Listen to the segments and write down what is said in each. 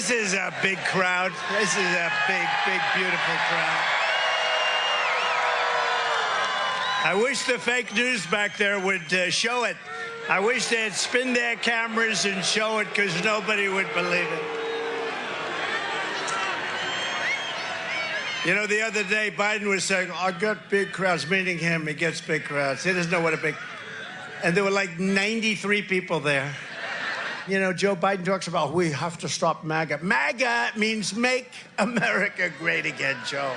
This is a big crowd. This is a big, big, beautiful crowd. I wish the fake news back there would show it. I wish they'd spin their cameras and show it, because nobody would believe it. You know, the other day, Biden was saying, I got big crowds, meaning him. He gets big crowds. He doesn't know what a big... And there were like 93 people there. You know, Joe Biden talks about, we have to stop MAGA. MAGA means make America great again, Joe.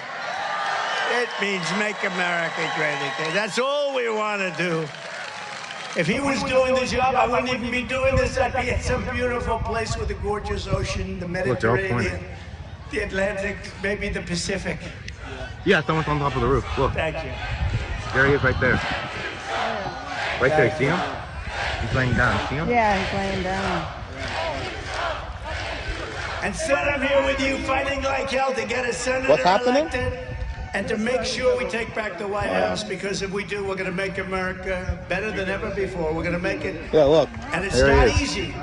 It means make America great again. That's all we want to do. If he was doing the job, I wouldn't even be doing this. I'd be in some beautiful place with a gorgeous ocean, the Mediterranean, the Atlantic, maybe the Pacific. Yeah, someone's on top of the roof. Look. Thank you. There he is right there. Right there, see him? He's laying down, see him? Yeah, he's laying down. Instead, I'm here with you fighting like hell to get a senator elected and to make sure we take back the White House, because if we do, we're going to make America better than ever before. We're going to make it. Yeah, look. And it's not easy,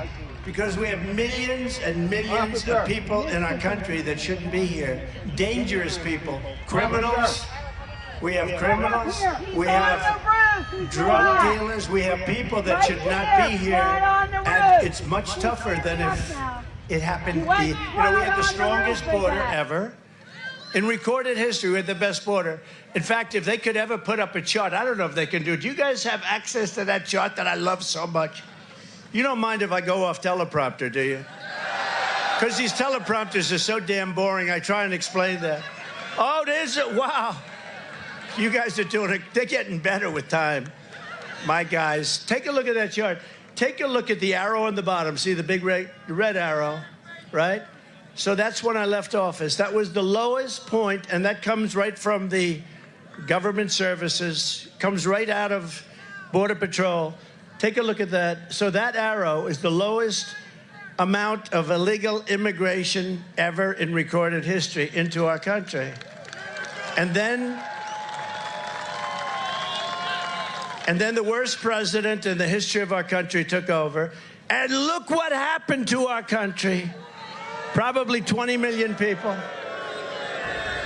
because we have millions and millions of people in our country that shouldn't be here. Dangerous people, criminals. We have criminals. We have drug dealers. We have people that should not be here. And it's much tougher than if it happened. You know, we had the strongest border ever. In recorded history, we had the best border. In fact, if they could ever put up a chart, I don't know if they can do it. Do you guys have access to that chart that I love so much? You don't mind if I go off teleprompter, do you? Because these teleprompters are so damn boring, I try and explain that. Oh, there's it. Wow. You guys are doing it. They're getting better with time. My guys, take a look at that chart. Take a look at the arrow on the bottom. See the big red arrow, right? So that's when I left office. That was the lowest point, and that comes right from the government services, comes right out of Border Patrol. Take a look at that. So that arrow is the lowest amount of illegal immigration ever in recorded history into our country. And then the worst president in the history of our country took over. And look what happened to our country. Probably 20 million people.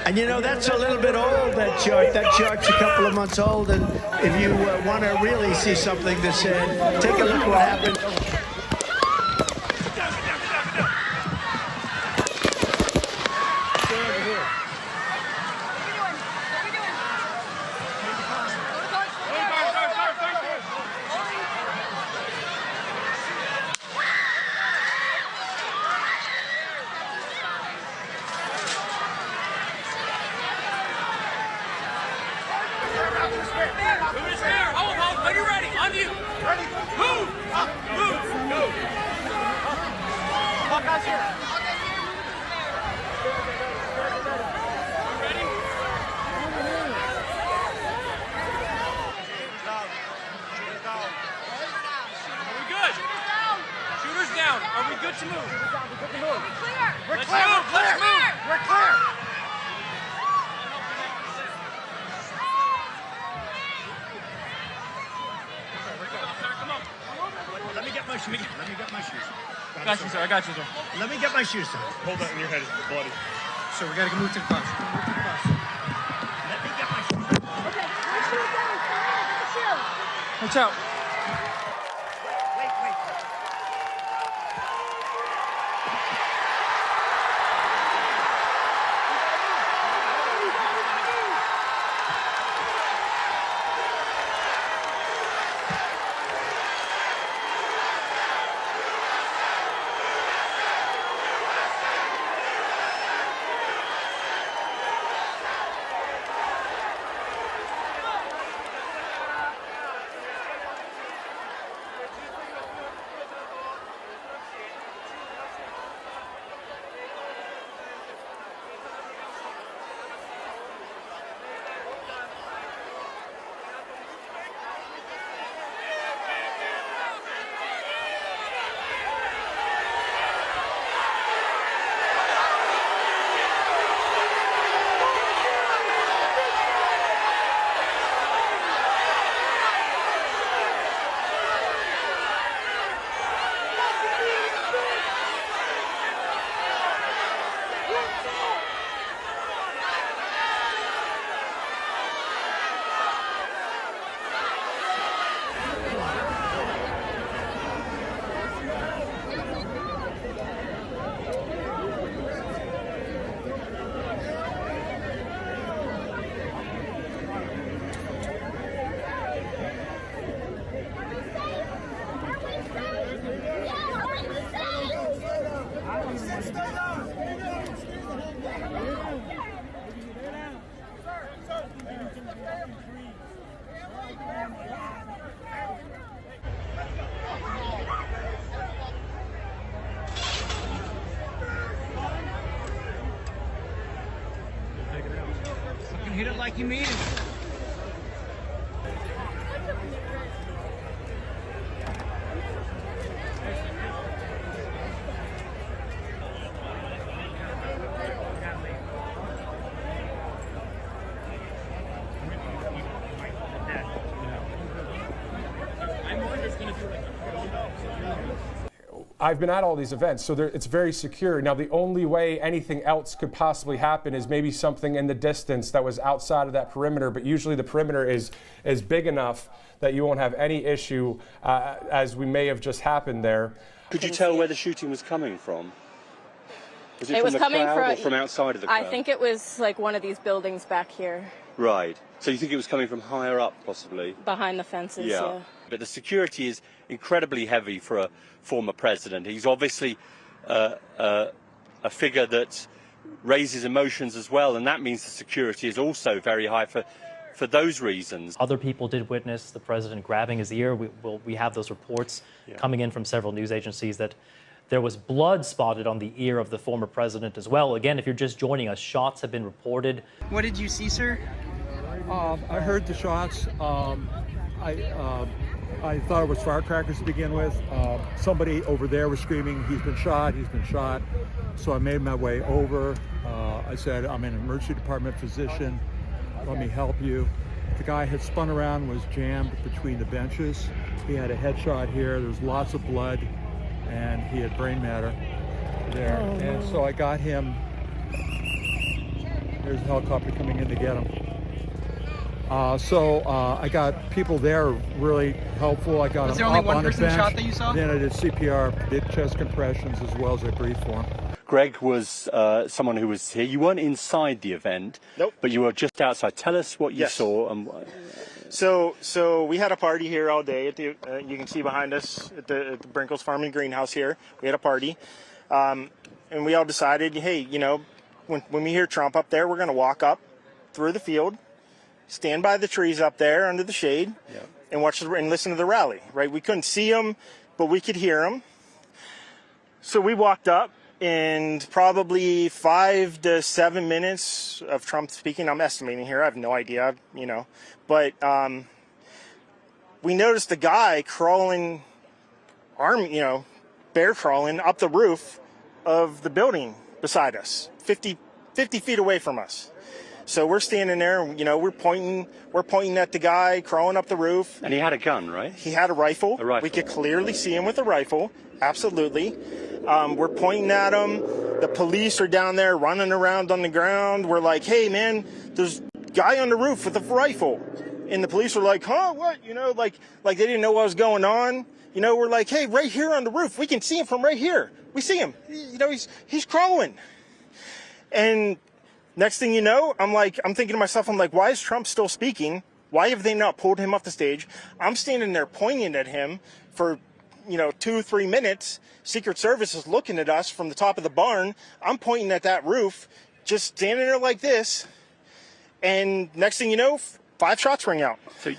And you know, that's a little bit old, that chart. That chart's a couple of months old. And if you want to really see something that's said, take a look what happened. Are you ready? On you. Ready? Move! Up, move! Go! All guys here. Ready? Are we good? Shooters down. Are we good to move? We're clear. Let's move. We're clear. Let me get my shoes. Let me get my shoes. I got you, sir. I got you, sir. Let me get my shoes, sir. Hold that in your head. It's bloody. So we gotta move to the bus. Let me get my shoes. Okay, my shoes down. My shoes. Watch out. Wait. Hit it like you mean it. I've been at all these events, so it's very secure. Now, the only way anything else could possibly happen is maybe something in the distance that was outside of that perimeter, but usually the perimeter is big enough that you won't have any issue, as we may have just happened there. Could you tell where the shooting was coming from? Was it It from was the coming crowd or from outside of the crowd? I think it was like one of these buildings back here. Right. So you think it was coming from higher up, possibly? Behind the fences, yeah. But the security is incredibly heavy for a former president. He's obviously a figure that raises emotions as well, and that means the security is also very high for those reasons. Other people did witness the president grabbing his ear. We have those reports coming in from several news agencies that there was blood spotted on the ear of the former president as well. Again, if you're just joining us, shots have been reported. What did you see, sir? I heard the shots. I thought it was firecrackers to begin with. Somebody over there was screaming, he's been shot, he's been shot. So I made my way over. I said, I'm an emergency department physician. Let me help you. The guy had spun around, was jammed between the benches. He had a headshot here. There was lots of blood, and he had brain matter there. And so I got him. There's a helicopter coming in to get him. I got people there really helpful. I got Was him there only up one on a person bench. shot that you saw? Then I did CPR, did chest compressions as well as I breathed for him. Greg was someone who was here. You weren't inside the event, Nope. but you were just outside. Tell us what you Yes. saw. And So we had a party here all day. At the you can see behind us at the Brinkles Farm and Greenhouse here. We had a party, and we all decided, hey, you know, when we hear Trump up there, we're going to walk up through the field, stand by the trees up there under the shade, and watch and listen to the rally. Right? We couldn't see him, but we could hear him. So we walked up. And probably 5 to 7 minutes of Trump speaking, I'm estimating here, I have no idea, you know, but we noticed the guy crawling, bear crawling up the roof of the building beside us, 50 feet away from us. So we're standing there, you know, we're pointing at the guy crawling up the roof. he had a gun, right? He had a rifle. A rifle. We could clearly see him with a rifle. Absolutely. We're pointing at him. The police are down there running around on the ground. We're like, hey, man, there's a guy on the roof with a rifle. And the police are like, huh, what? You know, like they didn't know what was going on. You know, we're like, hey, right here on the roof. We can see him from right here. We see him. You know, he's crawling. And next thing you know, I'm thinking to myself, why is Trump still speaking? Why have they not pulled him off the stage? I'm standing there pointing at him for 2-3 minutes. Secret Service is looking at us from the top of the barn. I'm pointing at that roof, just standing there like this. And next thing you know, 5 shots ring out. So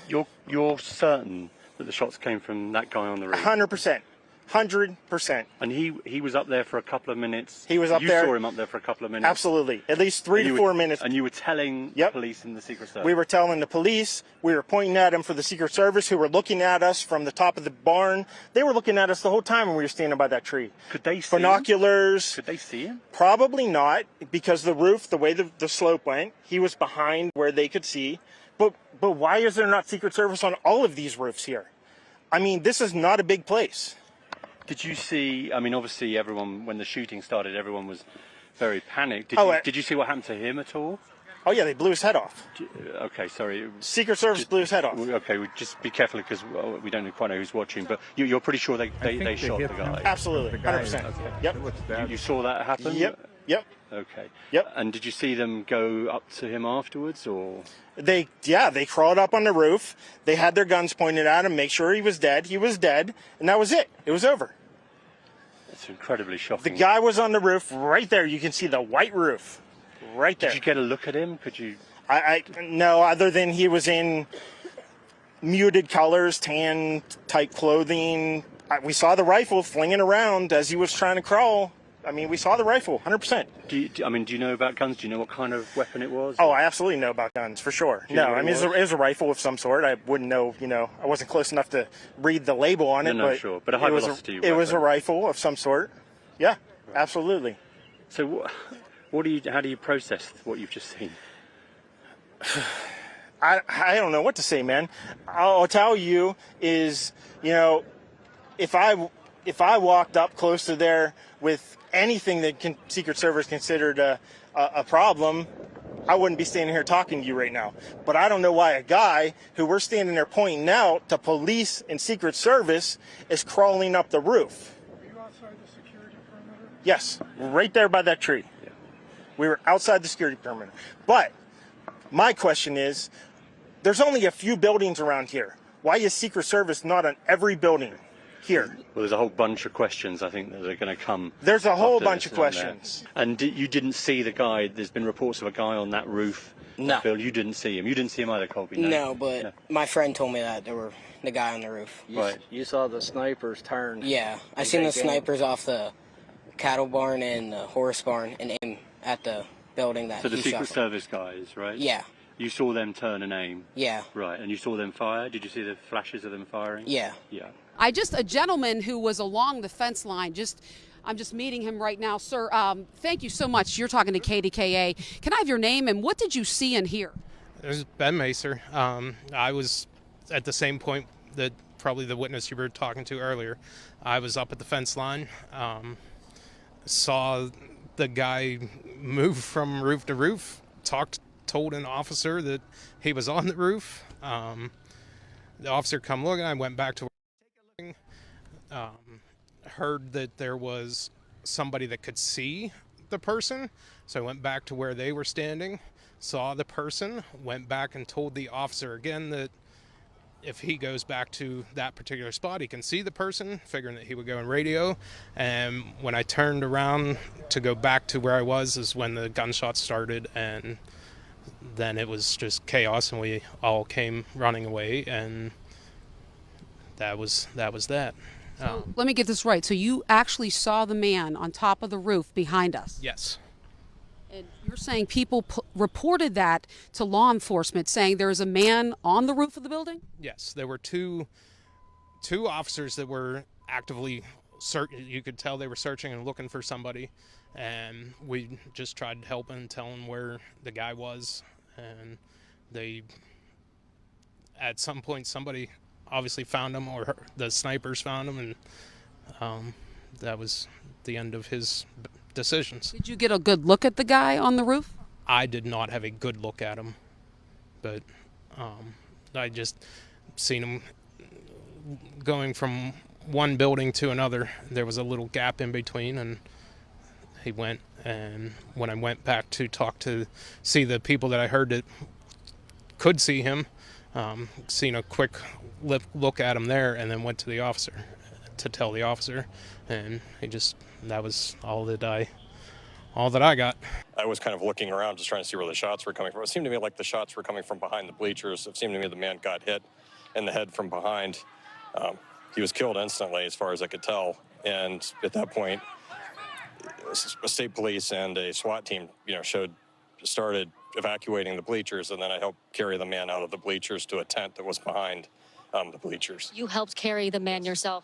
you're certain that the shots came from that guy on the roof? 100%. 100%. And he was up there for a couple of minutes? He was up there. You saw him up there for a couple of minutes? Absolutely. At least 3 to 4 minutes. And you were telling the police and the Secret Service? We were telling the police. We were pointing at him for the Secret Service, who were looking at us from the top of the barn. They were looking at us the whole time when we were standing by that tree. Could they see Binoculars. Could they see him? Probably not, because the roof, the way the slope went, he was behind where they could see. But why is there not Secret Service on all of these roofs here? I mean, this is not a big place. Did you see, I mean, obviously everyone, when the shooting started, everyone was very panicked. Did you see what happened to him at all? Oh, yeah, they blew his head off. Okay, sorry. Secret Service blew his head off. Okay, just be careful because we don't quite know who's watching, but you're pretty sure they shot the guy? Absolutely, 100%. Okay. Yep. You saw that happen? Yep. Okay. Yep. And did you see them go up to him afterwards, or? They crawled up on the roof. They had their guns pointed at him, make sure he was dead. He was dead, and that was it. It was over. It's incredibly shocking. The guy was on the roof right there. You can see the white roof right there. Did you get a look at him? Could you? No, other than he was in muted colors, tan type clothing. We saw the rifle flinging around as he was trying to crawl I mean, we saw the rifle, 100%. Do you know about guns? Do you know what kind of weapon it was? Oh, I absolutely know about guns, for sure. Do you know No, what I mean, it was a rifle of some sort. I wouldn't know, I wasn't close enough to read the label on it. No, sure. But a high velocity weapon. It was a rifle of some sort. Yeah, absolutely. So how do you process what you've just seen? I don't know what to say, man. I'll tell you is, if I walked up close to there with anything that Secret Service considered a problem, I wouldn't be standing here talking to you right now. But I don't know why a guy who we're standing there pointing out to police and Secret Service is crawling up the roof. Were you outside the security perimeter? Yes, right there by that tree. Yeah. We were outside the security perimeter. But my question is, there's only a few buildings around here. Why is Secret Service not on every building here? Well, there's a whole bunch of questions, I think, that are going to come. There's a whole bunch of questions. And you didn't see the guy. There's been reports of a guy on that roof. No. Bill, you didn't see him. You didn't see him either, Colby. No, but my friend told me that there were the guy on the roof. You saw the snipers turn. Yeah, I seen the snipers off the cattle barn and the horse barn and aim at the building that So the he Secret shot. Service guys, right? Yeah. You saw them turn and aim? Yeah. Right, and you saw them fire? Did you see the flashes of them firing? Yeah. Yeah. A gentleman who was along the fence line, I'm just meeting him right now. Sir, thank you so much. You're talking to KDKA. Can I have your name and what did you see and hear? It was Ben Macer. I was at the same point that probably the witness you were talking to earlier. I was up at the fence line, saw the guy move from roof to roof, told an officer that he was on the roof. The officer come looking. I went back to where I was looking. Heard that there was somebody that could see the person, so I went back to where they were standing, saw the person, went back and told the officer again that if he goes back to that particular spot, he can see the person, figuring that he would go on radio. And when I turned around to go back to where I was is when the gunshots started, and then it was just chaos, and we all came running away, and that was that. So, let me get this right. So you actually saw the man on top of the roof behind us? Yes. And you're saying people reported that to law enforcement, saying there is a man on the roof of the building? Yes, there were two officers that were actively searching. You could tell they were searching and looking for somebody, and we just tried to help and tell them where the guy was. And at some point, somebody obviously found him, or the snipers found him, and that was the end of his decisions. Did you get a good look at the guy on the roof? I did not have a good look at him, but I just seen him going from one building to another. There was a little gap in between, and he went. And when I went back to see the people that I heard that could see him, seen a quick look at him there, and then went to the officer to tell the officer, and that was all that I got. I was kind of looking around, just trying to see where the shots were coming from. It seemed to me like the shots were coming from behind the bleachers. It seemed to me the man got hit in the head from behind. He was killed instantly, as far as I could tell. And at that point, a state police and a SWAT team, started evacuating the bleachers, and then I helped carry the man out of the bleachers to a tent that was behind the bleachers. You helped carry the man yourself.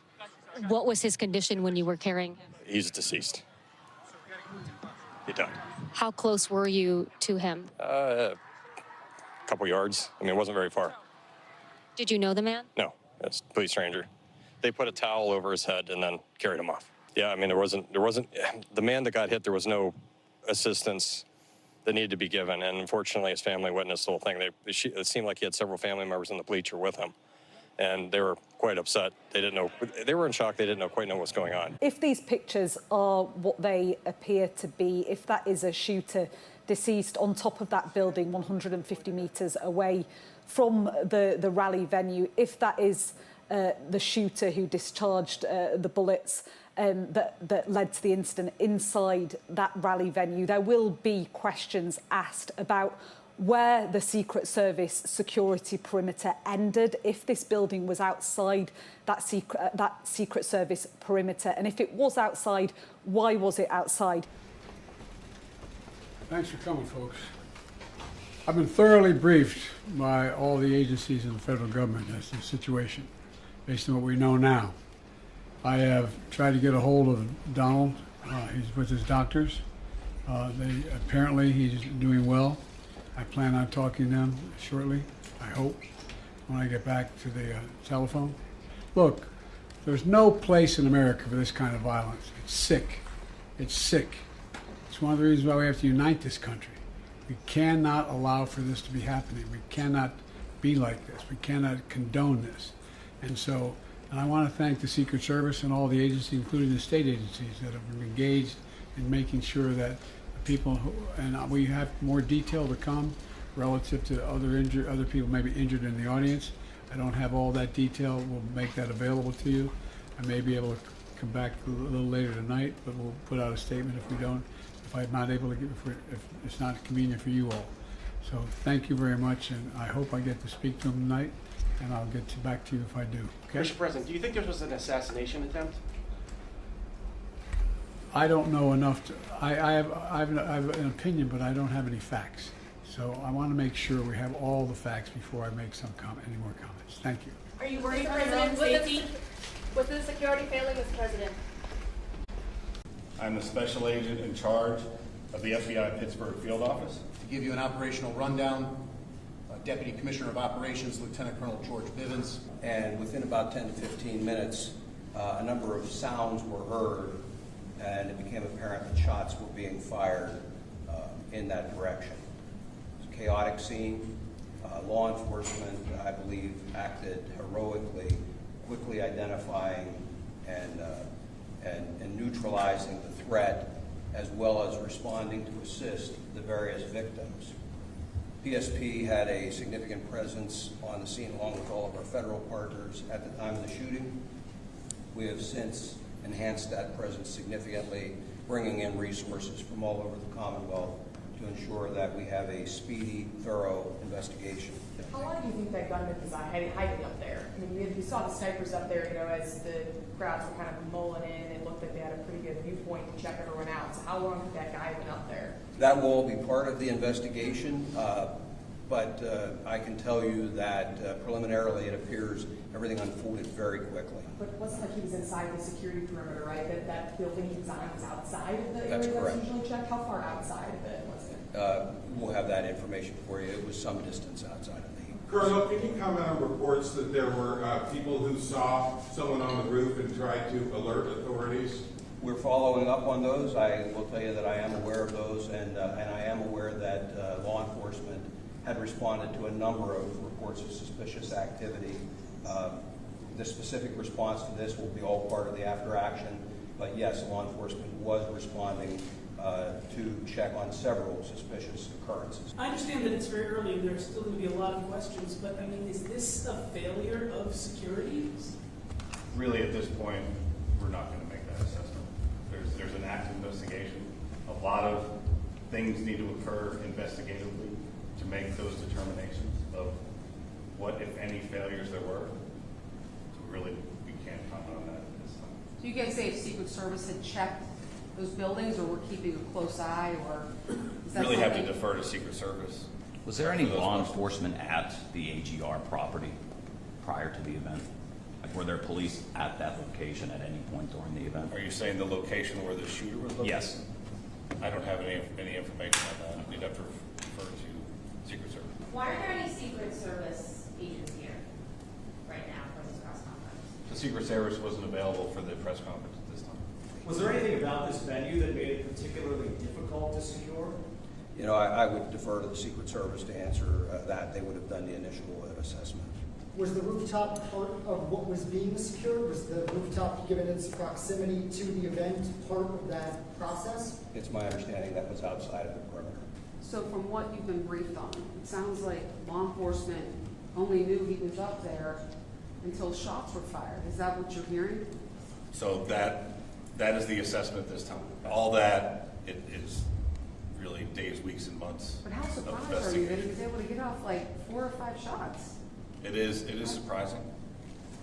What was his condition when you were carrying him? He's deceased. He died. How close were you to him? A couple yards. I mean, it wasn't very far. Did you know the man? No, it's a complete stranger. They put a towel over his head and then carried him off. Yeah, I mean, there wasn't, the man that got hit, there was no assistance that needed to be given. And unfortunately, his family witnessed the whole thing. It seemed like he had several family members in the bleacher with him. And they were quite upset. They didn't know, they were in shock. They didn't quite know what's going on. If these pictures are what they appear to be, if that is a shooter deceased on top of that building 150 metres away from the rally venue, if that is the shooter who discharged the bullets that led to the incident inside that rally venue, there will be questions asked about where the Secret Service security perimeter ended, if this building was outside that Secret Service perimeter, and if it was outside, why was it outside? Thanks for coming, folks. I've been thoroughly briefed by all the agencies in the federal government as to the situation, based on what we know now. I have tried to get a hold of Donald. He's with his doctors. Apparently he's doing well. I plan on talking to them shortly, I hope, when I get back to the telephone. Look, there's no place in America for this kind of violence. It's sick. It's sick. It's one of the reasons why we have to unite this country. We cannot allow for this to be happening. We cannot be like this. We cannot condone this. And I want to thank the Secret Service and all the agencies, including the state agencies, that have been engaged in making sure that people and we have more detail to come relative to other people maybe injured in the audience. I don't have all that detail. We'll make that available to you. I may be able to come back a little later tonight, but we'll put out a statement if I'm not able to if it's not convenient for you all. So thank you very much, and I hope I get to speak to him tonight, and I'll get back to you if I do. Okay? Mr. President, do you think this was an assassination attempt? I don't know enough to. I have an opinion, but I don't have any facts. So I want to make sure we have all the facts before I make any more comments. Thank you. Are you worried for his own safety? Was the security failing, Mr. President? I'm the special agent in charge of the FBI Pittsburgh field office. To give you an operational rundown, Deputy Commissioner of Operations, Lieutenant Colonel George Bivens. And within about 10 to 15 minutes, a number of sounds were heard, and it became apparent that shots were being fired in that direction. It was a chaotic scene. Law enforcement, I believe, acted heroically, quickly identifying and neutralizing the threat, as well as responding to assist the various victims. PSP had a significant presence on the scene along with all of our federal partners at the time of the shooting. We have since enhanced that presence significantly, bringing in resources from all over the Commonwealth to ensure that we have a speedy, thorough investigation. How long do you think that gunman was hiding up there? I mean, we saw the snipers up there, as the crowds were kind of mulling in. It looked like they had a pretty good viewpoint to check everyone out. So how long did that guy been up there? That will all be part of the investigation, but I can tell you that preliminarily it appears everything unfolded very quickly. But it wasn't like he was inside the security perimeter, right? That building he was on was outside of the That's area correct. that's usually checked? How far outside of it was it? We'll have that information for you. It was some distance outside of the Colonel, can you comment on reports that there were people who saw someone on the roof and tried to alert authorities? We're following up on those. I will tell you that I am aware of those, and I am aware that law enforcement had responded to a number of reports of suspicious activity. The specific response to this will be all part of the after action, but yes, law enforcement was responding to check on several suspicious occurrences. I understand that it's very early and there's still going to be a lot of questions, but I mean, is this a failure of security? Really, at this point, we're not going to make that assessment. There's an active investigation. A lot of things need to occur investigatively to make those determinations of what, if any, failures there were. So really, we can't comment on that at this time. Do you guys say if Secret Service had checked those buildings, or we're keeping a close eye, or is that Really have to something- defer to Secret Service. Was there any law enforcement at the AGR property prior to the event? Like, were there police at that location at any point during the event? Are you saying the location where the shooter was located? Yes. I don't have any information on that. We'd have to refer to Secret Service. Why are there any Secret Service agents here right now for this press conference? The Secret Service wasn't available for the press conference at this time. Was there anything about this venue that made it particularly difficult to secure? You know, I would defer to the Secret Service to answer that. They would have done the initial assessment. Was the rooftop part of what was being secured? Was the rooftop, given its proximity to the event, part of that process? It's my understanding that was outside of the perimeter. So from what you've been briefed on, it sounds like law enforcement only knew he was up there until shots were fired. Is that what you're hearing? So that is the assessment this time. All that it is really days, weeks, and months. But how of surprised are you that he investigation. was able to get off like 4 or 5 shots? It is surprising,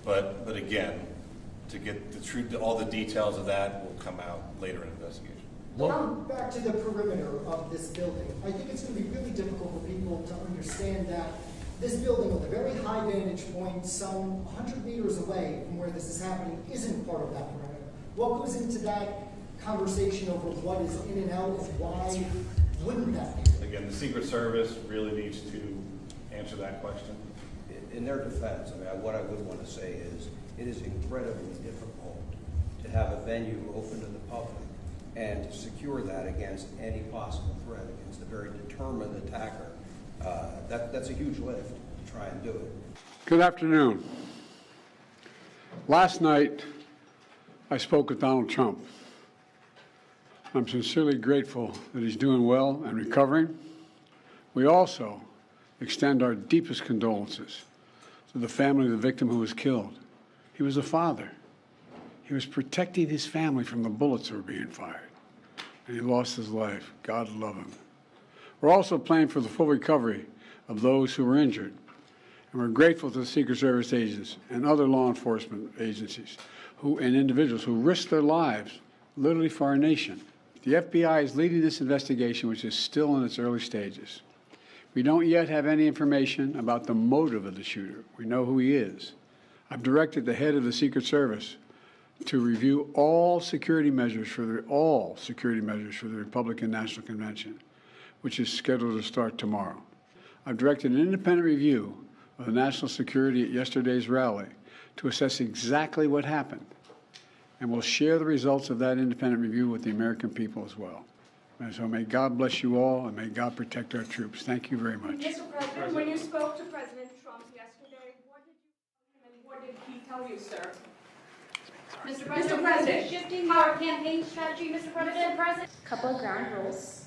but again, to get the truth, all the details of that will come out later in the investigation. Come back to the perimeter of this building. I think it's going to be really difficult for people to understand that this building with a very high vantage point, some 100 meters away from where this is happening, isn't part of that perimeter. What goes into that conversation over what is in and out and why wouldn't that be? Again, the Secret Service really needs to answer that question. In their defense, I mean, what I would want to say is it is incredibly difficult to have a venue open to the public and to secure that against any possible threat, against a very determined attacker. That's a huge lift to try and do it. Good afternoon. Last night, I spoke with Donald Trump. I'm sincerely grateful that he's doing well and recovering. We also extend our deepest condolences to the family of the victim who was killed. He was a father. He was protecting his family from the bullets that were being fired, and he lost his life. God love him. We're also praying for the full recovery of those who were injured, and we're grateful to the Secret Service agents and other law enforcement agencies and individuals who risked their lives literally for our nation. The FBI is leading this investigation, which is still in its early stages. We don't yet have any information about the motive of the shooter. We know who he is. I've directed the head of the Secret Service to review all security measures for the Republican National Convention, which is scheduled to start tomorrow. I've directed an independent review of the national security at yesterday's rally to assess exactly what happened, and we'll share the results of that independent review with the American people as well. And so may God bless you all, and may God protect our troops. Thank you very much. Mr. President, when you spoke to President Trump yesterday, what did you tell him and what did he tell you, sir? Mr. President, shifting our campaign strategy, Mr. President. Couple of ground rules.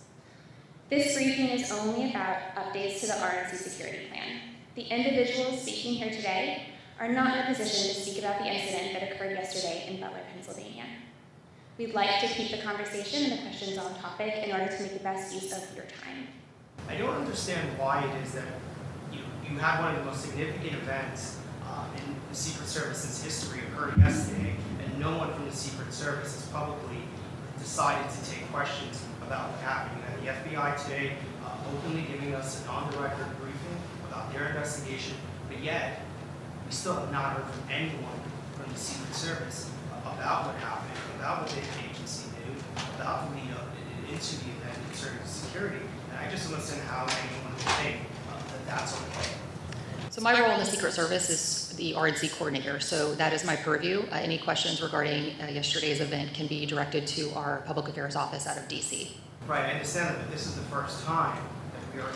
This briefing is only about updates to the RNC security plan. The individuals speaking here today are not in a position to speak about the incident that occurred yesterday in Butler, Pennsylvania. We'd like to keep the conversation and the questions on topic in order to make the best use of your time. I don't understand why it is that you had one of the most significant events in the Secret Service's history occurred yesterday, and no one from the Secret Service has publicly decided to take questions about what happened. You had the FBI today openly giving us an on-the-record briefing about their investigation, but yet we still have not heard from anyone from the Secret Service about what happened, about what the agency knew, about the lead up into the event concerning security. And I just don't understand how anyone would think that that's okay. So my role in the Secret Service is the RNC coordinator, so that is my purview. Any questions regarding yesterday's event can be directed to our Public Affairs Office out of DC. Right, I understand that, but this is the first time that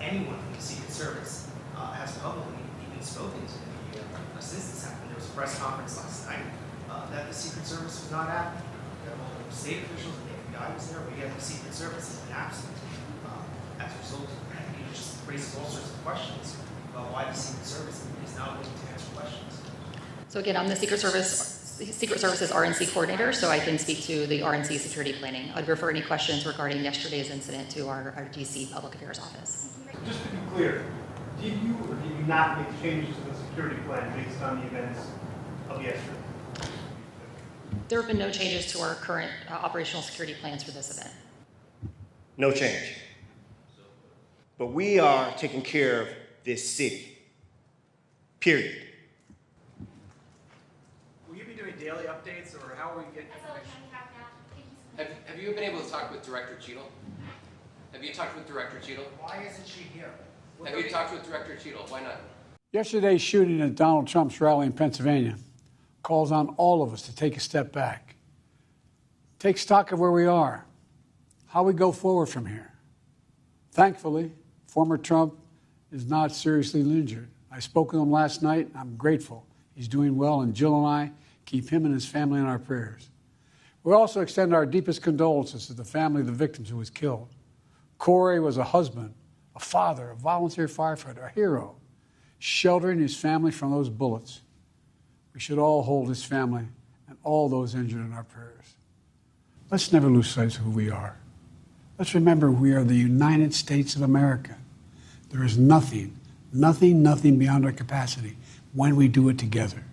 anyone from the Secret Service has publicly even spoken to the media since this happened. There was a press conference last night that the Secret Service was not at. All the state officials and the FBI was there, but yet the Secret Service has been absent. As a result, I think it just raises all sorts of questions about why the Secret Service is not willing to answer questions. So again, I'm the Secret Service's RNC coordinator, so I can speak to the RNC security planning. I'd refer any questions regarding yesterday's incident to our DC Public Affairs Office. Just to be clear, did you or did you not make changes to the security plan based on the events of yesterday? There have been no changes to our current operational security plans for this event. No change. But we are taking care of this city. Period. Will you be doing daily updates, or how will you get information? Have you been able to talk with Director Cheadle? Have you talked with Director Cheadle? Why isn't she here? Have you talked with Director Cheadle? Why not? Yesterday's shooting at Donald Trump's rally in Pennsylvania calls on all of us to take a step back, take stock of where we are, how we go forward from here. Thankfully, former Trump is not seriously injured. I spoke with him last night. I'm grateful. He's doing well, and Jill and I keep him and his family in our prayers. We also extend our deepest condolences to the family of the victims who was killed. Corey was a husband, a father, a volunteer firefighter, a hero, sheltering his family from those bullets. We should all hold his family and all those injured in our prayers. Let's never lose sight of who we are. Let's remember we are the United States of America. There is nothing beyond our capacity when we do it together.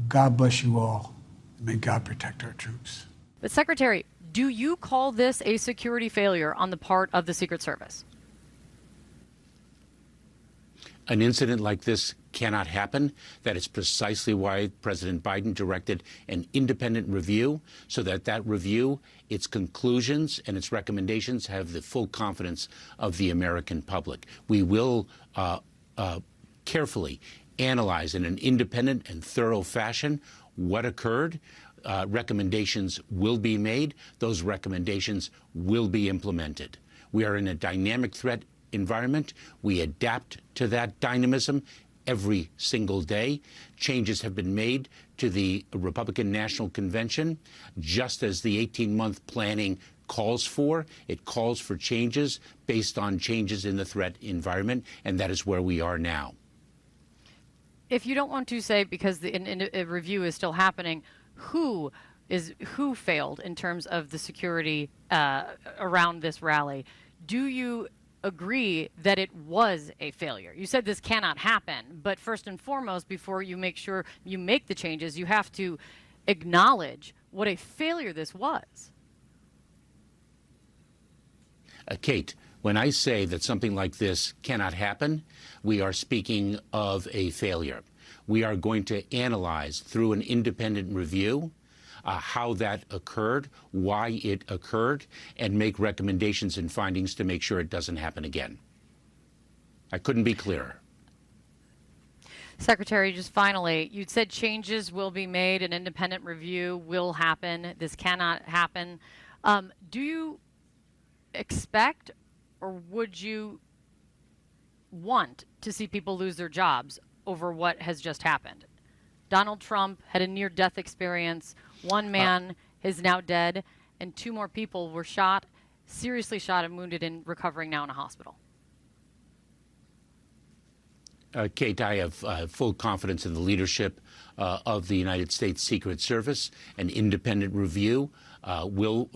God bless you all, and may God protect our troops. But Secretary, do you call this a security failure on the part of the Secret Service? An incident like this cannot happen. That is precisely why President Biden directed an independent review, so that review, its conclusions and its recommendations have the full confidence of the American public. We will carefully analyze in an independent and thorough fashion what occurred. Recommendations will be made. Those recommendations will be implemented. We are in a dynamic threat environment. We adapt to that dynamism every single day. Changes have been made to the Republican National Convention, just as the 18-month planning calls for. It calls for changes based on changes in the threat environment, and that is where we are now. If you don't want to say, because a review is still happening, who failed in terms of the security around this rally, do you agree that it was a failure? You said this cannot happen, but first and foremost, before you make sure you make the changes, you have to acknowledge what a failure this was. Kate, when I say that something like this cannot happen, we are speaking of a failure. We are going to analyze through an independent review how that occurred, why it occurred, and make recommendations and findings to make sure it doesn't happen again. I couldn't be clearer. Secretary, just finally, you said changes will be made, an independent review will happen. This cannot happen. Do you expect, or would you want to see people lose their jobs over what has just happened? Donald Trump had a near-death experience. One man is now dead, and 2 more people were shot, seriously shot and wounded, and recovering now in a hospital. Kate, I have full confidence in the leadership of the United States Secret Service. An independent review will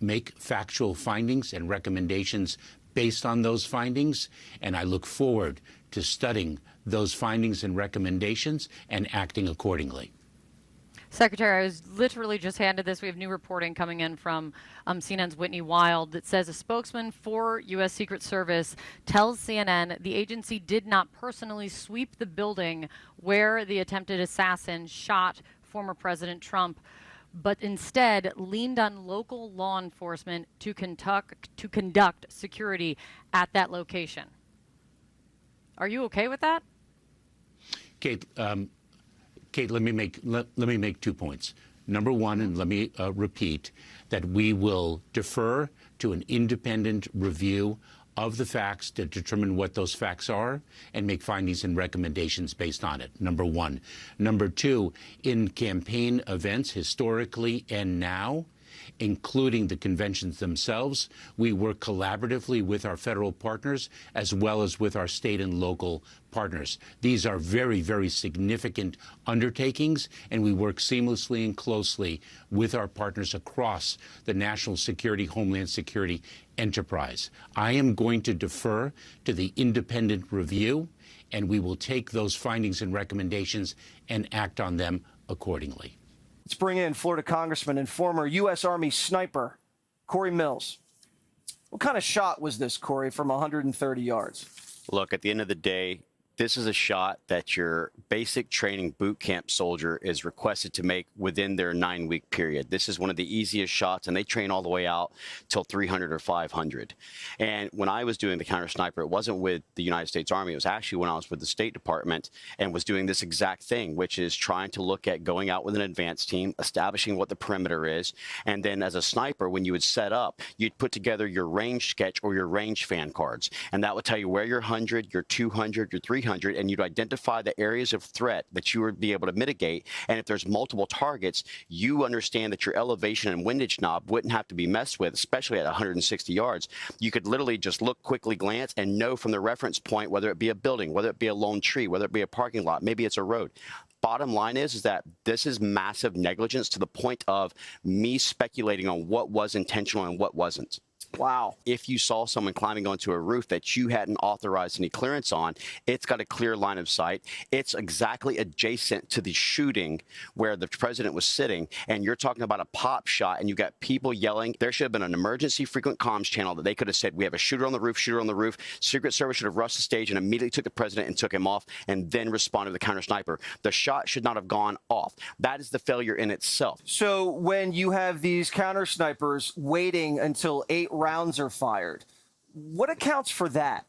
make factual findings and recommendations based on those findings, and I look forward to studying those findings and recommendations and acting accordingly. Secretary, I was literally just handed this. We have new reporting coming in from CNN's Whitney Wild that says a spokesman for U.S. Secret Service tells CNN the agency did not personally sweep the building where the attempted assassin shot former President Trump, but instead leaned on local law enforcement to conduct security at that location. Are you okay with that? Kate, let me make 2 points. Number one, and let me repeat, that we will defer to an independent review of the facts to determine what those facts are and make findings and recommendations based on it, number one. Number two, in campaign events, historically and now, including the conventions themselves, we work collaboratively with our federal partners as well as with our state and local partners. These are very, very significant undertakings, and we work seamlessly and closely with our partners across the national security, homeland security enterprise. I am going to defer to the independent review, and we will take those findings and recommendations and act on them accordingly. Let's bring in Florida Congressman and former U.S. Army sniper, Corey Mills. What kind of shot was this, Corey, from 130 yards? Look, at the end of the day, this is a shot that your basic training boot camp soldier is requested to make within their 9-week period. This is one of the easiest shots, and they train all the way out till 300 or 500. And when I was doing the counter sniper, it wasn't with the United States Army. It was actually when I was with the State Department and was doing this exact thing, which is trying to look at going out with an advance team, establishing what the perimeter is. And then as a sniper, when you would set up, you'd put together your range sketch or your range fan cards. And that would tell you where your 100, your 200, your 300, and you'd identify the areas of threat that you would be able to mitigate. And if there's multiple targets, you understand that your elevation and windage knob wouldn't have to be messed with, especially at 160 yards. You could literally just look, quickly glance, and know from the reference point, whether it be a building, whether it be a lone tree, whether it be a parking lot, maybe it's a road. Bottom line is that this is massive negligence to the point of me speculating on what was intentional and what wasn't. Wow. If you saw someone climbing onto a roof that you hadn't authorized any clearance on, it's got a clear line of sight. It's exactly adjacent to the shooting where the president was sitting, and you're talking about a pop shot, and you got people yelling. There should have been an emergency frequent comms channel that they could have said, we have a shooter on the roof, shooter on the roof. Secret Service should have rushed the stage and immediately took the president and took him off, and then responded with a counter sniper. The shot should not have gone off. That is the failure in itself. So when you have these counter snipers waiting until 8 rounds are fired, what accounts for that?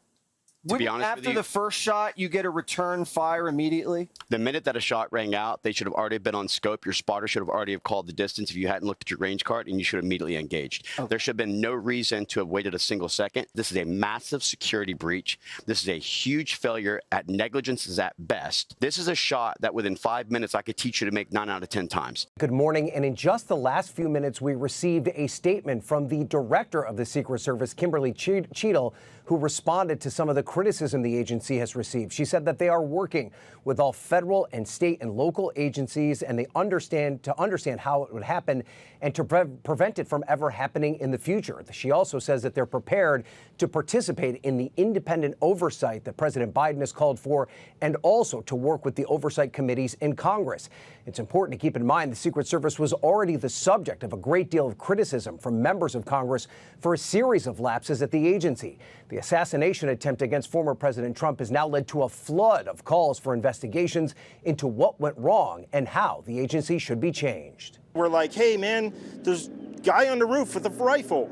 To be honest after with you, the first shot, you get a return fire immediately? The minute that a shot rang out, they should have already been on scope. Your spotter should have already have called the distance if you hadn't looked at your range card, and you should have immediately engaged. Okay. There should have been no reason to have waited a single second. This is a massive security breach. This is a huge failure. At negligence is at best. This is a shot that within 5 minutes I could teach you to make 9 out of 10 times. Good morning. And in just the last few minutes, we received a statement from the director of the Secret Service, Kimberly Cheadle, who responded to some of the criticism the agency has received. She said that they are working with all federal and state and local agencies, and they understand how it would happen and to prevent it from ever happening in the future. She also says that they're prepared to participate in the independent oversight that President Biden has called for, and also to work with the oversight committees in Congress. It's important to keep in mind the Secret Service was already the subject of a great deal of criticism from members of Congress for a series of lapses at the agency. The assassination attempt against former President Trump has now led to a flood of calls for investigations into what went wrong and how the agency should be changed. We're like, hey, man, there's a guy on the roof with a rifle.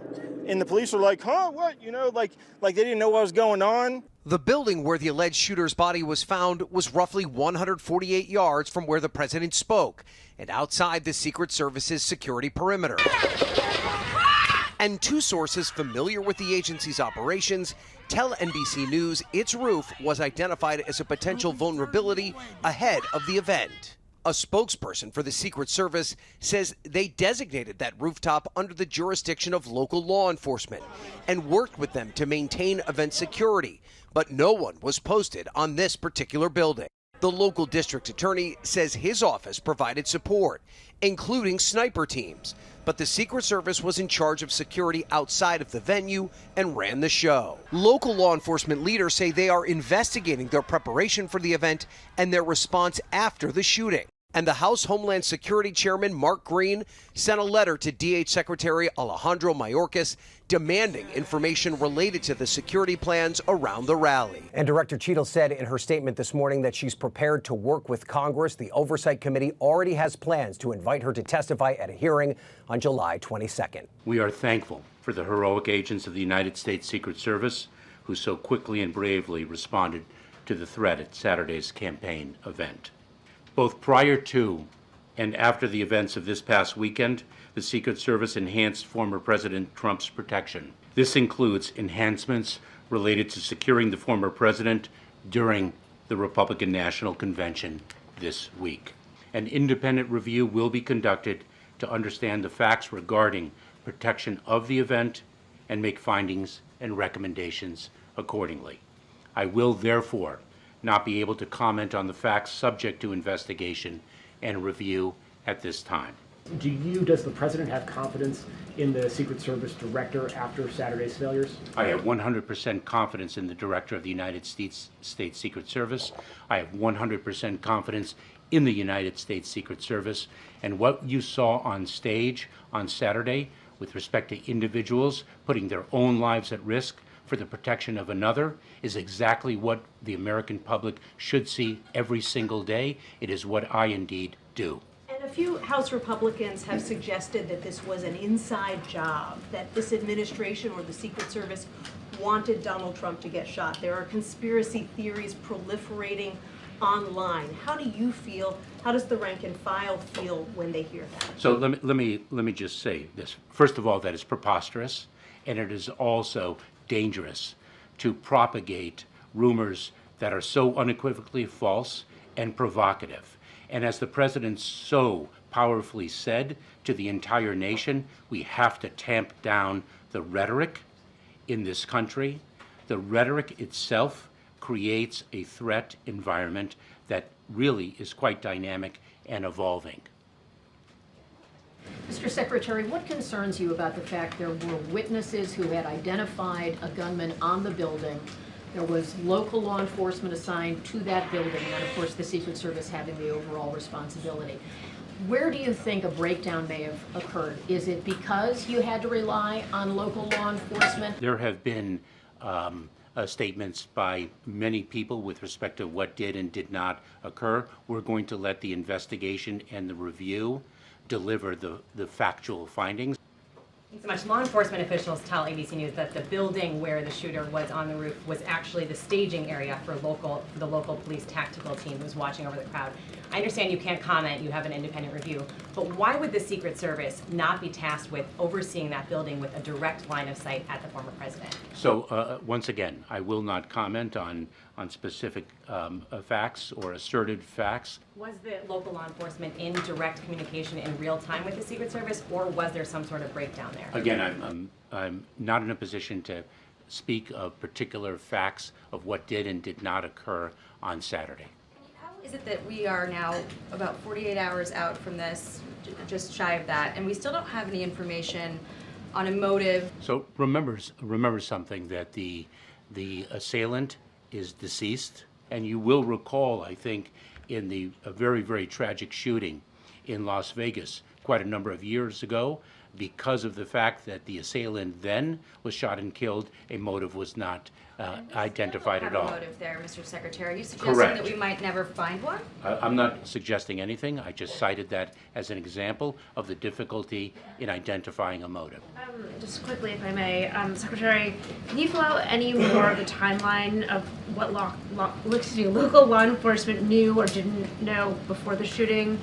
And the police are like, huh, what? You know, like they didn't know what was going on. The building where the alleged shooter's body was found was roughly 148 yards from where the president spoke and outside the Secret Service's security perimeter. And 2 sources familiar with the agency's operations tell NBC News its roof was identified as a potential vulnerability ahead of the event. A spokesperson for the Secret Service says they designated that rooftop under the jurisdiction of local law enforcement and worked with them to maintain event security, but no one was posted on this particular building. The local district attorney says his office provided support, including sniper teams, but the Secret Service was in charge of security outside of the venue and ran the show. Local law enforcement leaders say they are investigating their preparation for the event and their response after the shooting. And the House Homeland Security Chairman Mark Green sent a letter to DH Secretary Alejandro Mayorkas demanding information related to the security plans around the rally. And Director Cheadle said in her statement this morning that she's prepared to work with Congress. The Oversight Committee already has plans to invite her to testify at a hearing on July 22nd. We are thankful for the heroic agents of the United States Secret Service who so quickly and bravely responded to the threat at Saturday's campaign event. Both prior to and after the events of this past weekend, the Secret Service enhanced former President Trump's protection. This includes enhancements related to securing the former president during the Republican National Convention this week. An independent review will be conducted to understand the facts regarding protection of the event and make findings and recommendations accordingly. I will therefore not be able to comment on the facts subject to investigation and review at this time. Does the president have confidence in the Secret Service director after Saturday's failures? I have 100% confidence in the director of the United States Secret Service. I have 100% confidence in the United States Secret Service. And what you saw on stage on Saturday with respect to individuals putting their own lives at risk for the protection of another is exactly what the American public should see every single day. It is what I indeed do. And a few House Republicans have suggested that this was an inside job, that this administration or the Secret Service wanted Donald Trump to get shot. There are conspiracy theories proliferating online. How do you feel? How does the rank and file feel when they hear that? So let me just say this. First of all, that is preposterous, and it is also dangerous to propagate rumors that are so unequivocally false and provocative. And as the president so powerfully said to the entire nation, we have to tamp down the rhetoric in this country. The rhetoric itself creates a threat environment that really is quite dynamic and evolving. Mr. Secretary, what concerns you about the fact there were witnesses who had identified a gunman on the building? There was local law enforcement assigned to that building, and of course the Secret Service having the overall responsibility. Where do you think a breakdown may have occurred? Is it because you had to rely on local law enforcement? There have been statements by many people with respect to what did and did not occur. We're going to let the investigation and the review deliver the factual findings. Thanks so much. Law enforcement officials tell ABC News that the building where the shooter was on the roof was actually the staging area for the local police tactical team who's watching over the crowd. I understand you can't comment, you have an independent review, but why would the Secret Service not be tasked with overseeing that building with a direct line of sight at the former president? So once again, I will not comment on specific facts or asserted facts. Was the local law enforcement in direct communication in real time with the Secret Service, or was there some sort of breakdown there? Again, I'm not in a position to speak of particular facts of what did and did not occur on Saturday. How is it that we are now about 48 hours out from this, just shy of that, and we still don't have any information on a motive? So remember something, that the assailant is deceased, and you will recall, I think, in the very, very tragic shooting in Las Vegas quite a number of years ago, because of the fact that the assailant then was shot and killed, a motive was not identified at all. Have a motive there, Mr. Secretary. Are you suggesting Correct. that we might never find one? I'm not suggesting anything. I just cited that as an example of the difficulty in identifying a motive. Just quickly, if I may, Secretary, can you fill out any more of the timeline of what local law enforcement knew or didn't know before the shooting?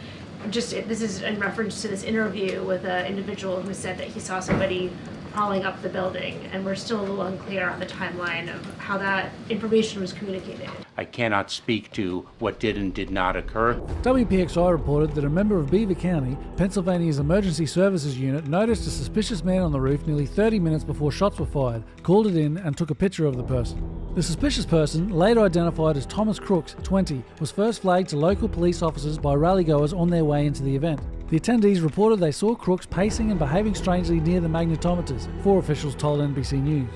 This is in reference to this interview with an individual who said that he saw somebody crawling up the building, and we're still a little unclear on the timeline of how that information was communicated. I cannot speak to what did and did not occur. WPXI reported that a member of Beaver County, Pennsylvania's Emergency Services Unit, noticed a suspicious man on the roof nearly 30 minutes before shots were fired, called it in, and took a picture of the person. The suspicious person, later identified as Thomas Crooks, 20, was first flagged to local police officers by rallygoers on their way into the event. The attendees reported they saw Crooks pacing and behaving strangely near the magnetometers, 4 officials told NBC News.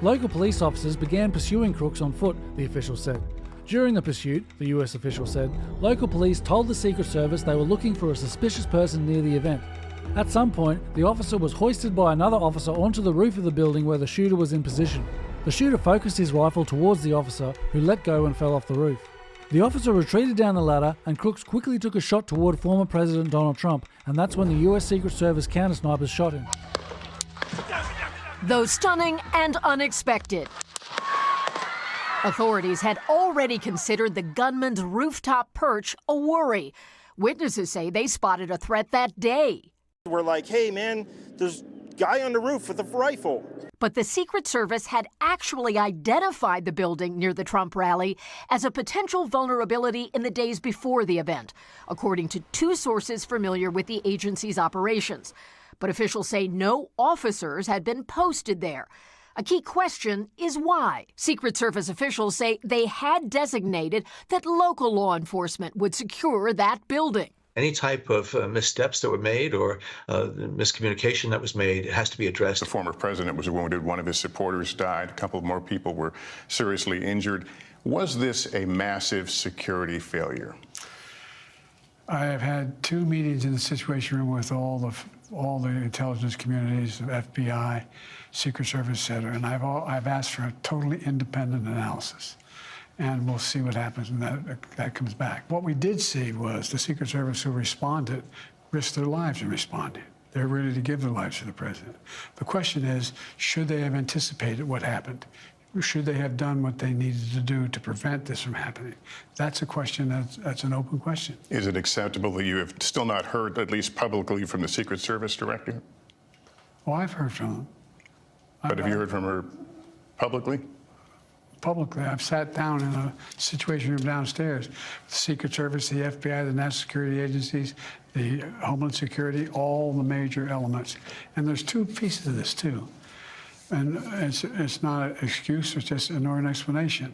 Local police officers began pursuing Crooks on foot, the officials said. During the pursuit, the US official said, local police told the Secret Service they were looking for a suspicious person near the event. At some point, the officer was hoisted by another officer onto the roof of the building where the shooter was in position. The shooter focused his rifle towards the officer, who let go and fell off the roof. The officer retreated down the ladder, and Crooks quickly took a shot toward former President Donald Trump, and that's when the US Secret Service counter-snipers shot him. Though stunning and unexpected, authorities had already considered the gunman's rooftop perch a worry. Witnesses say they spotted a threat that day. We're like, hey man, there's a guy on the roof with a rifle. But the Secret Service had actually identified the building near the Trump rally as a potential vulnerability in the days before the event, according to 2 sources familiar with the agency's operations. But officials say no officers had been posted there. A key question is why. Secret Service officials say they had designated that local law enforcement would secure that building. Any type of missteps that were made or miscommunication that was made has to be addressed. The former president was wounded. One of his supporters died. A couple more people were seriously injured. Was this a massive security failure? I have had 2 meetings in the Situation Room with all the intelligence communities, the FBI, Secret Service, et cetera, and I've asked for a totally independent analysis. And we'll see what happens when that comes back. What we did see was the Secret Service who responded risked their lives in responding. They're ready to give their lives to the president. The question is, should they have anticipated what happened? Should they have done what they needed to do to prevent this from happening? That's a question that's an open question. Is it acceptable that you have still not heard, at least publicly, from the Secret Service director? Well, I've heard from them. But have you heard from her publicly? Publicly. I've sat down in a Situation Room downstairs. The Secret Service, the FBI, the national security agencies, the Homeland Security, all the major elements. And there's 2 pieces of this, too. And it's not an excuse, it's just nor an explanation.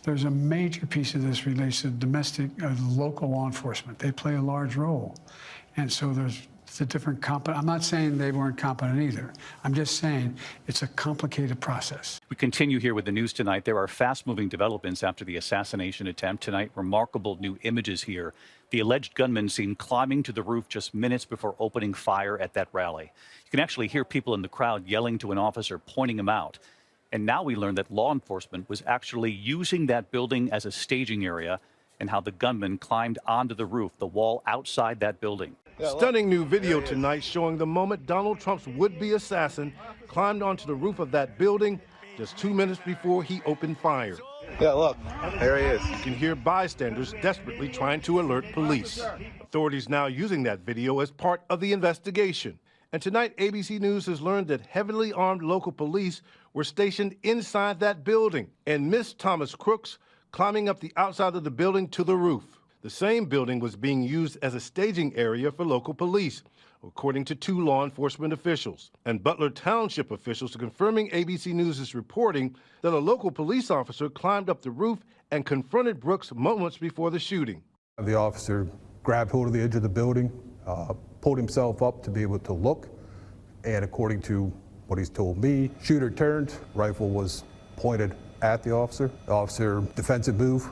There's a major piece of this relates to domestic, local law enforcement. They play a large role. And so there's It's a different I'm not saying they weren't competent either. I'm just saying it's a complicated process. We continue here with the news tonight. There are fast-moving developments after the assassination attempt tonight. Remarkable new images here. The alleged gunman seen climbing to the roof just minutes before opening fire at that rally. You can actually hear people in the crowd yelling to an officer, pointing him out. And now we learn that law enforcement was actually using that building as a staging area, and how the gunman climbed onto the roof, the wall outside that building. Stunning new video tonight showing the moment Donald Trump's would-be assassin climbed onto the roof of that building just 2 minutes before he opened fire. Yeah, look, there he is. You can hear bystanders desperately trying to alert police. Authorities now using that video as part of the investigation. And tonight, ABC News has learned that heavily armed local police were stationed inside that building and missed Thomas Crooks climbing up the outside of the building to the roof. The same building was being used as a staging area for local police, according to 2 law enforcement officials. And Butler Township officials are confirming ABC News' reporting that a local police officer climbed up the roof and confronted Brooks moments before the shooting. The officer grabbed hold of the edge of the building, pulled himself up to be able to look, and according to what he's told me, shooter turned, rifle was pointed at the officer. The officer, defensive move,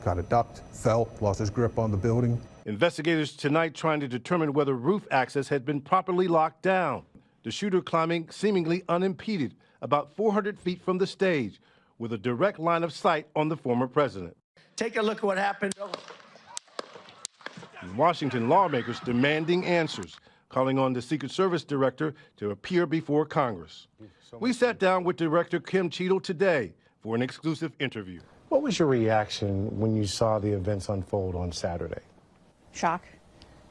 kind of ducked, fell, lost his grip on the building. Investigators tonight trying to determine whether roof access had been properly locked down. The shooter climbing seemingly unimpeded about 400 feet from the stage with a direct line of sight on the former president. Take a look at what happened. In Washington, lawmakers demanding answers, calling on the Secret Service director to appear before Congress. We sat down with Director Kim Cheadle today for an exclusive interview. What was your reaction when you saw the events unfold on Saturday? Shock,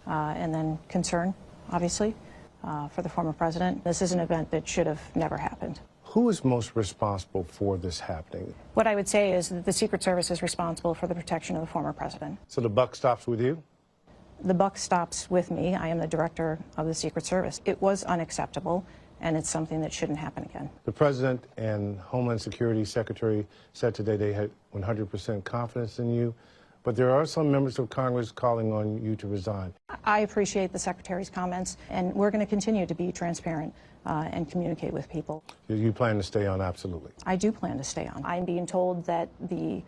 and then concern, obviously, for the former president. This is an event that should have never happened. Who is most responsible for this happening? What I would say is that the Secret Service is responsible for the protection of the former president. So the buck stops with you? The buck stops with me. I am the director of the Secret Service. It was unacceptable, and it's something that shouldn't happen again. The President and Homeland Security Secretary said today they had 100% confidence in you, but there are some members of Congress calling on you to resign. I appreciate the Secretary's comments, and we're going to continue to be transparent and communicate with people. You plan to stay on, absolutely? I do plan to stay on. I'm being told that the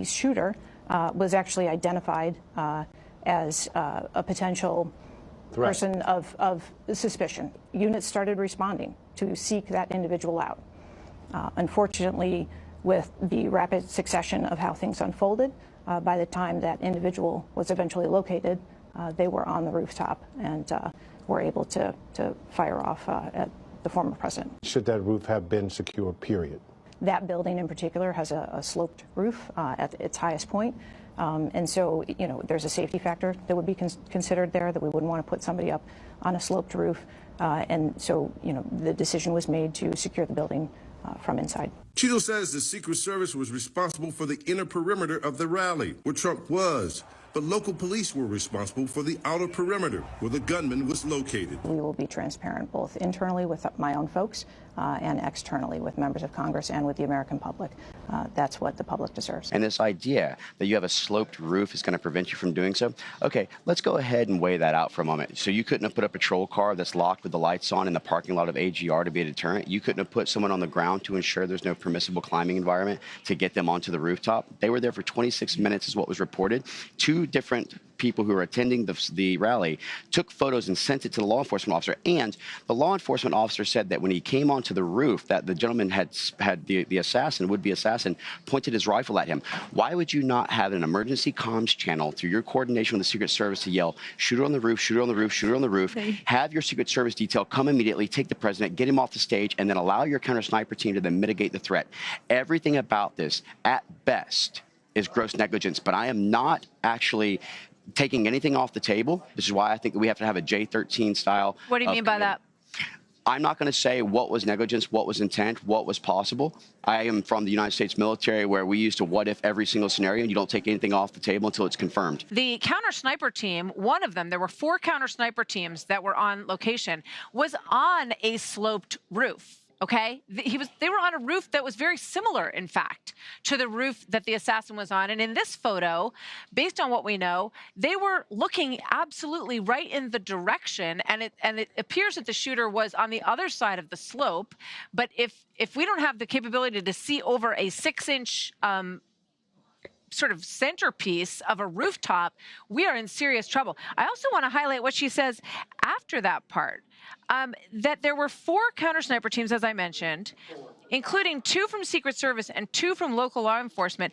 shooter was actually identified as a potential threat. Person of suspicion. Units started responding to seek that individual out. Unfortunately, with the rapid succession of how things unfolded, by the time that individual was eventually located, they were on the rooftop and were able to fire off at the former president. Should that roof have been secure, period? That building in particular has a sloped roof at its highest point. And so, you know, there's a safety factor that would be considered there, that we wouldn't want to put somebody up on a sloped roof. And so, you know, the decision was made to secure the building from inside. Cheadle says the Secret Service was responsible for the inner perimeter of the rally, where Trump was. But local police were responsible for the outer perimeter, where the gunman was located. We will be transparent both internally with my own folks and externally with members of Congress and with the American public. That's what the public deserves. And this idea that you have a sloped roof is going to prevent you from doing so. Okay, let's go ahead and weigh that out for a moment. So you couldn't have put a patrol car that's locked with the lights on in the parking lot of AGR to be a deterrent. You couldn't have put someone on the ground to ensure there's no permissible climbing environment to get them onto the rooftop. They were there for 26 minutes is what was reported. 2 different people who were attending the rally took photos and sent it to the law enforcement officer. And the law enforcement officer said that when he came onto the roof, that the gentleman had the assassin, would-be assassin, pointed his rifle at him. Why would you not have an emergency comms channel through your coordination with the Secret Service to yell, shooter on the roof, shooter on the roof, shooter on the roof, have your Secret Service detail come immediately, take the president, get him off the stage, and then allow your counter sniper team to then mitigate the threat. Everything about this, at best, is gross negligence, but I am not actually taking anything off the table. This is why I think that we have to have a J13 style. What do you mean by that? I'm not going to say what was negligence, what was intent, what was possible. I am from the United States military where we used to what if every single scenario, and you don't take anything off the table until it's confirmed. The counter sniper team, one of them, there were 4 counter sniper teams that were on location, was on a sloped roof. Okay, they were on a roof that was very similar, in fact, to the roof that the assassin was on. And in this photo, based on what we know, they were looking absolutely right in the direction, and it appears that the shooter was on the other side of the slope. But if we don't have the capability to see over a 6-inch sort of centerpiece of a rooftop, we are in serious trouble. I also want to highlight what she says after that part. That there were 4 counter-sniper teams, as I mentioned, including 2 from Secret Service and 2 from local law enforcement,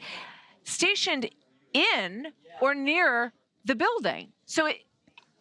stationed in or near the building. So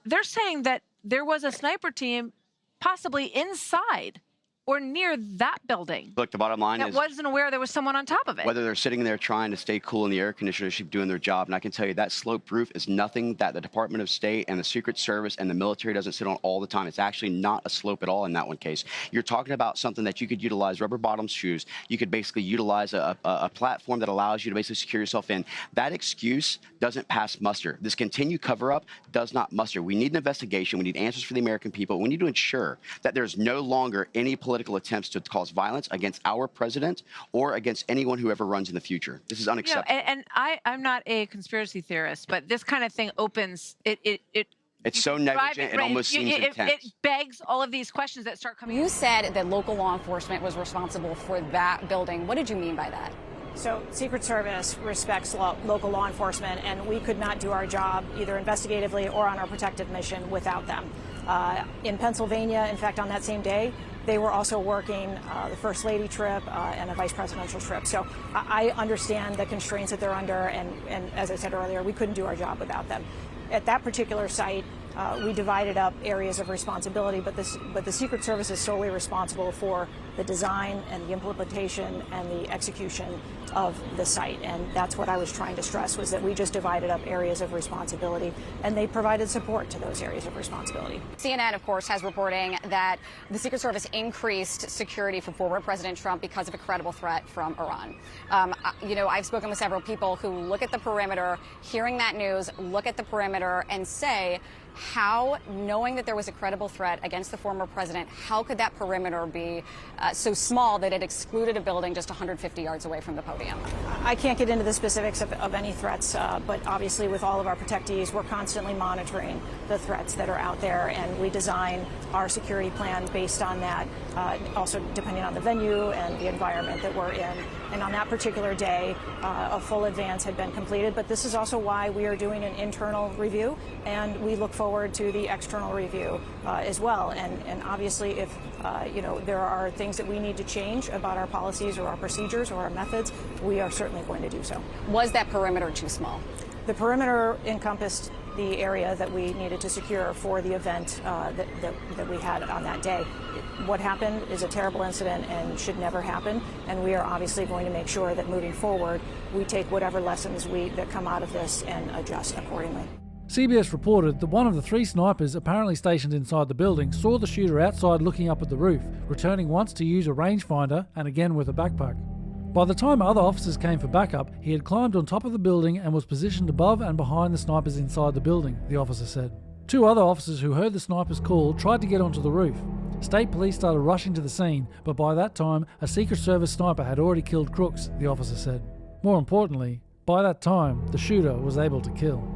they're saying that there was a sniper team possibly inside or near that building. Look, the bottom line that is wasn't aware there was someone on top of it. whether they're sitting there trying to stay cool in the air conditioner, should be doing their job. And I can tell you that sloped roof is nothing that the Department of State and the Secret Service and the military doesn't sit on all the time. It's actually not a slope at all in that one case. You're talking about something that you could utilize rubber bottom shoes. You could basically utilize a platform that allows you to basically secure yourself in. That excuse doesn't pass muster. This continued cover-up does not muster. We need an investigation. We need answers for the American people. We need to ensure that there's no longer any political attempts to cause violence against our president or against anyone who ever runs in the future. This is unacceptable. And I'm not a conspiracy theorist, but this kind of thing opens it's so negligent, it almost seems intense. It begs all of these questions that start coming. You said that local law enforcement was responsible for that building. What did you mean by that? So Secret Service respects local law enforcement, and we could not do our job either investigatively or on our protective mission without them. In Pennsylvania, in fact, on that same day, they were also working the First Lady trip and a vice presidential trip. So I understand the constraints that they're under, and as I said earlier, we couldn't do our job without them. At that particular site, we divided up areas of responsibility, but the Secret Service is solely responsible for the design and the implementation and the execution of the site. And that's what I was trying to stress, was that we just divided up areas of responsibility, and they provided support to those areas of responsibility. CNN, of course, has reporting that the Secret Service increased security for former President Trump because of a credible threat from Iran. I've spoken with several people who look at the perimeter, hearing that news, look at the perimeter and say, how, knowing that there was a credible threat against the former president, how could that perimeter be so small that it excluded a building just 150 yards away from the podium? I can't get into the specifics of any threats, but obviously with all of our protectees, we're constantly monitoring the threats that are out there, and we design our security plan based on that, also depending on the venue and the environment that we're in. And on that particular day, a full advance had been completed, but this is also why we are doing an internal review, and we look forward to the external review as well. And obviously, if there are things that we need to change about our policies or our procedures or our methods, we are certainly going to do so. Was that perimeter too small? The perimeter encompassed the area that we needed to secure for the event that we had on that day. What happened is a terrible incident and should never happen, and we are obviously going to make sure that moving forward, we take whatever lessons that come out of this and adjust accordingly. CBS reported that one of the 3 snipers apparently stationed inside the building saw the shooter outside looking up at the roof, returning once to use a rangefinder and again with a backpack. By the time other officers came for backup, he had climbed on top of the building and was positioned above and behind the snipers inside the building, the officer said. 2 other officers who heard the sniper's call tried to get onto the roof. State police started rushing to the scene, but by that time, a Secret Service sniper had already killed Crooks, the officer said. More importantly, by that time, the shooter was able to kill.